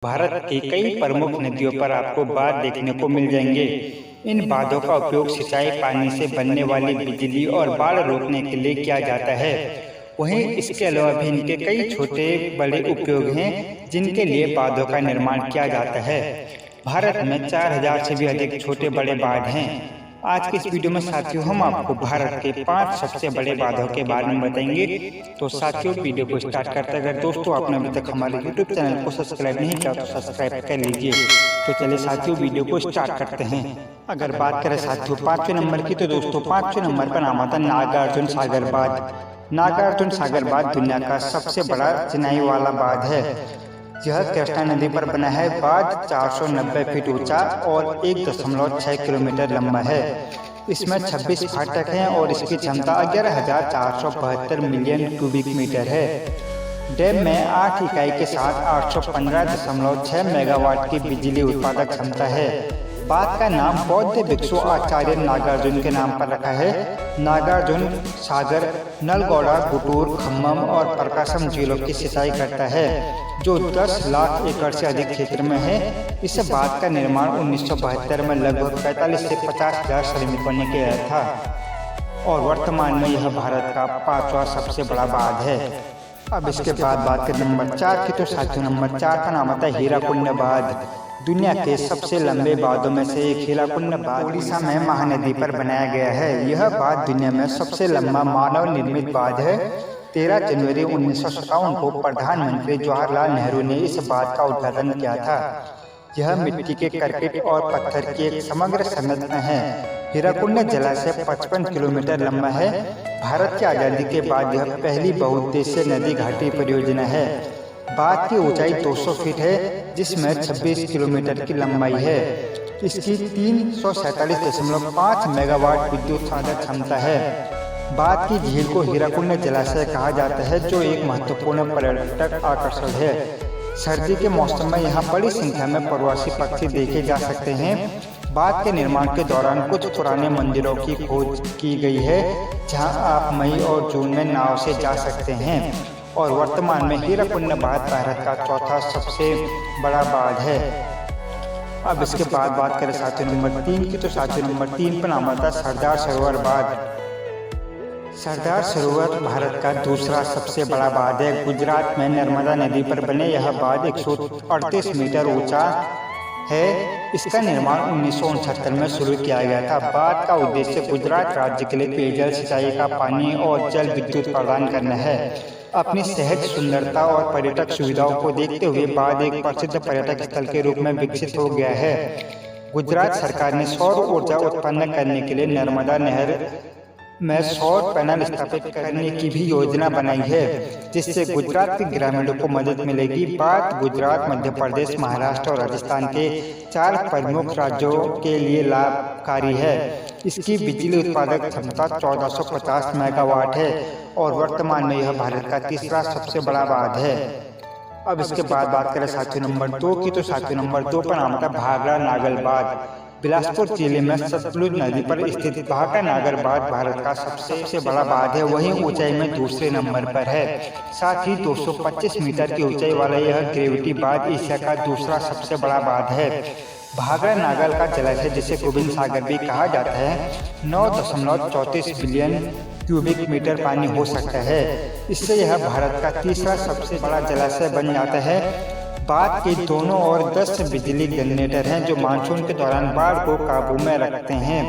भारत की कई प्रमुख नदियों पर आपको बांध देखने को मिल जाएंगे। इन बांधों का उपयोग सिंचाई, पानी से बनने वाली बिजली और बाढ़ रोकने के लिए किया जाता है। वहीं इसके अलावा भी इनके कई छोटे बड़े उपयोग हैं जिनके लिए बांधों का निर्माण किया जाता है। भारत में 4000 से भी अधिक छोटे बड़े बांध हैं। आज के इस वीडियो में साथियों हम आपको भारत के 5 सबसे बड़े बांधों के बारे में बताएंगे। तो साथियों वीडियो को स्टार्ट करते हैं। अगर दोस्तों आपने अभी तक हमारे YouTube चैनल को सब्सक्राइब नहीं किया तो सब्सक्राइब कर लीजिए। तो चलिए साथियों वीडियो को स्टार्ट करते हैं। अगर बात करें साथियों 5वें नंबर की, तो दोस्तों 5वें नंबर पर नाम आता है नागार्जुन सागर बांध। नागार्जुन सागर बांध दुनिया का सबसे बड़ा चिनाई वाला बांध है। यह कृष्णा नदी पर बना है। बांध 490 फीट ऊंचा और 1.6 किलोमीटर लंबा है। इसमें 26 फाटक हैं और इसकी क्षमता 11,472 मिलियन क्यूबिक मीटर है। डैम में 8 इकाई के साथ 815.6 मेगावाट की बिजली उत्पादक क्षमता है। बांध का नाम बौद्ध भिक्षु आचार्य नागार्जुन के नाम पर रखा है। नागार्जुन सागर नलगौड़ा, गुटूर, खम्मम और प्रकाशम झीलों की सिंचाई करता है, जो 10 लाख एकड़ से अधिक क्षेत्र में है। इस बांध का निर्माण 1972 में लगभग 45 से 50,000 श्रमिकों ने किया था और वर्तमान में यह भारत का 5वां सबसे बड़ा बांध है। अब इसके बाद बात करें नंबर 4 की, तो साथियों नंबर 4 का नाम आता है हीराकुंड बांध। दुनिया के सबसे लंबे बांधों में से एक हीराकुंड बांध उड़ीसा में महानदी पर बनाया गया है। यह बांध दुनिया में सबसे लंबा मानव निर्मित बांध है। 13 जनवरी 1957 को प्रधानमंत्री जवाहरलाल नेहरू ने इस बांध का उद्घाटन किया था। यह मिट्टी के करकट और पत्थर की एक समग्र संरचना है। हीराकुंड जलाशय 55 किलोमीटर लंबा है। भारत की आज़ादी के बाद यह पहली बहुउद्देशीय नदी घाटी परियोजना है। बांध की ऊंचाई 200 फीट है, जिसमें 26 किलोमीटर की लंबाई है। इसकी 347.5 मेगावाट विद्युत उत्पादक क्षमता है। बांध की झील को हीराकुंड जलाशय कहा जाता है, जो एक महत्वपूर्ण पर्यटक आकर्षण है। सर्दी के मौसम में यहाँ बड़ी संख्या में प्रवासी पक्षी देखे जा सकते हैं। बांध के निर्माण के दौरान कुछ पुराने मंदिरों की खोज की गई है, जहाँ आप मई और जून में नाव से जा सकते हैं। और वर्तमान में हीराकुंड बांध भारत का 4था सबसे बड़ा बांध है। अब इसके बाद बात करें साथियों नंबर 3 की, तो साथियों नंबर 3 पर नाम आता है सरदार सरोवर बांध। सरदार सरोवर भारत का दूसरा सबसे बड़ा बांध है। गुजरात में नर्मदा नदी पर बने यह बांध 138 मीटर ऊंचा है। इसका निर्माण 1969 में शुरू किया गया था। बांध का उद्देश्य गुजरात राज्य के लिए पेयजल, सिंचाई का पानी और जल विद्युत प्रदान करना है। अपनी सहज सुंदरता और पर्यटक सुविधाओं को देखते हुए बांध एक प्रसिद्ध पर्यटक स्थल के रूप में विकसित हो गया है। गुजरात सरकार ने सौर ऊर्जा उत्पन्न करने के लिए नर्मदा नहर में सौर पैनल स्थापित करने की भी योजना बनाई है, जिससे गुजरात के ग्रामीणों को मदद मिलेगी। बांध गुजरात, मध्य प्रदेश, महाराष्ट्र और राजस्थान के 4 प्रमुख राज्यों के लिए लाभकारी है। इसकी बिजली उत्पादक क्षमता 1450 मेगावाट है और वर्तमान में यह भारत का तीसरा सबसे बड़ा बांध है। अब इसके बाद बात करें साथियों नंबर 2 की, तो साथियों नंबर 2 पर नाम आता है भाखड़ा नागल बांध। बिलासपुर जिले में सतलुज नदी पर स्थित भाखड़ा नागर बांध भारत का सबसे बड़ा बांध है। वहीं ऊंचाई में दूसरे नंबर पर है। साथ ही 225 मीटर की ऊंचाई वाला यह ग्रेविटी बांध एशिया का दूसरा सबसे बड़ा बांध है। भाखड़ा नागल का जलाशय, जिसे गोविंद सागर भी कहा जाता है, 9.34 बिलियन क्यूबिक मीटर पानी हो सकता है। इससे यह भारत का तीसरा सबसे बड़ा जलाशय बन जाता है। बांध के दोनों ओर 10 बिजली जनरेटर हैं, जो मानसून के दौरान बाढ़ को काबू में रखते हैं।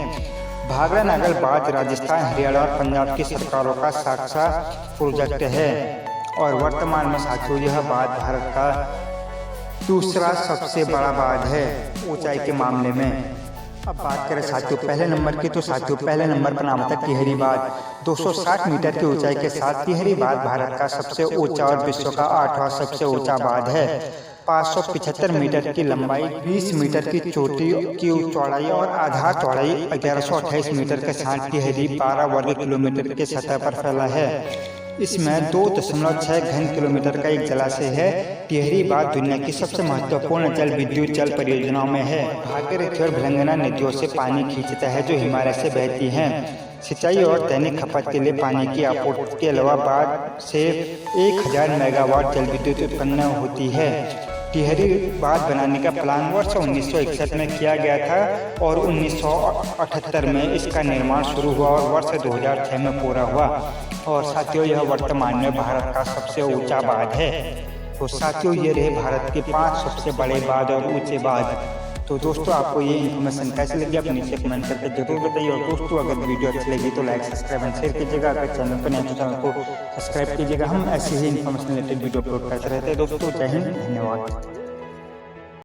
भाखड़ा नागल बांध राजस्थान, हरियाणा और पंजाब की सरकारों का साक्षात प्रोजेक्ट है और वर्तमान में साथियों यह बांध भारत का दूसरा सबसे बड़ा बांध है ऊंचाई के मामले में। अब बात करें साथियों पहले नंबर की, तो साथियों पहले नंबर पर नाम आता है टिहरी बांध। 260 मीटर की ऊंचाई के साथ टिहरी बांध भारत का सबसे ऊंचा और विश्व का 8वां सबसे ऊंचा बांध है। 575 मीटर की लंबाई, 20 मीटर की चोटी की चौड़ाई और आधार चौड़ाई 1128 मीटर के साथ टिहरी 12 वर्ग किलोमीटर के सतह पर फैला है। इसमें 2.6 घन किलोमीटर का एक जलाशय है। टिहरी बांध दुनिया की सबसे महत्वपूर्ण जल विद्युत जल परियोजनाओं में है। भागीरथी और भिलंगना नदियों से पानी खींचता है, जो हिमालय से बहती हैं। सिंचाई और दैनिक खपत के लिए पानी की आपूर्ति के अलावा बांध से 1000 मेगावाट जल विद्युत उत्पन्न होती है। टिहरी बांध बनाने का प्लान वर्ष 1961 में किया गया था और 1978 में इसका निर्माण शुरू हुआ और वर्ष 2006 में पूरा हुआ। और साथियों, यह वर्तमान में भारत का सबसे ऊंचा बांध है। तो साथियों, ये रहे भारत के 5 सबसे बड़े बांध और ऊंचे बांध। तो दोस्तों, आपको ये इन्फॉर्मेशन कैसे लगी आप नीचे कमेंट करके जरूर बताइए। और दोस्तों, अगर वीडियो अच्छी लगी तो लाइक, सब्सक्राइब एंड शेयर कीजिएगा। अगर चैनल पर नए तो चैनल को सब्सक्राइब कीजिएगा। हम ऐसे ही इन्फॉर्मेशन रिलेटेड वीडियो अपलोड करते रहते हैं। दोस्तों, जय हिंद, धन्यवाद।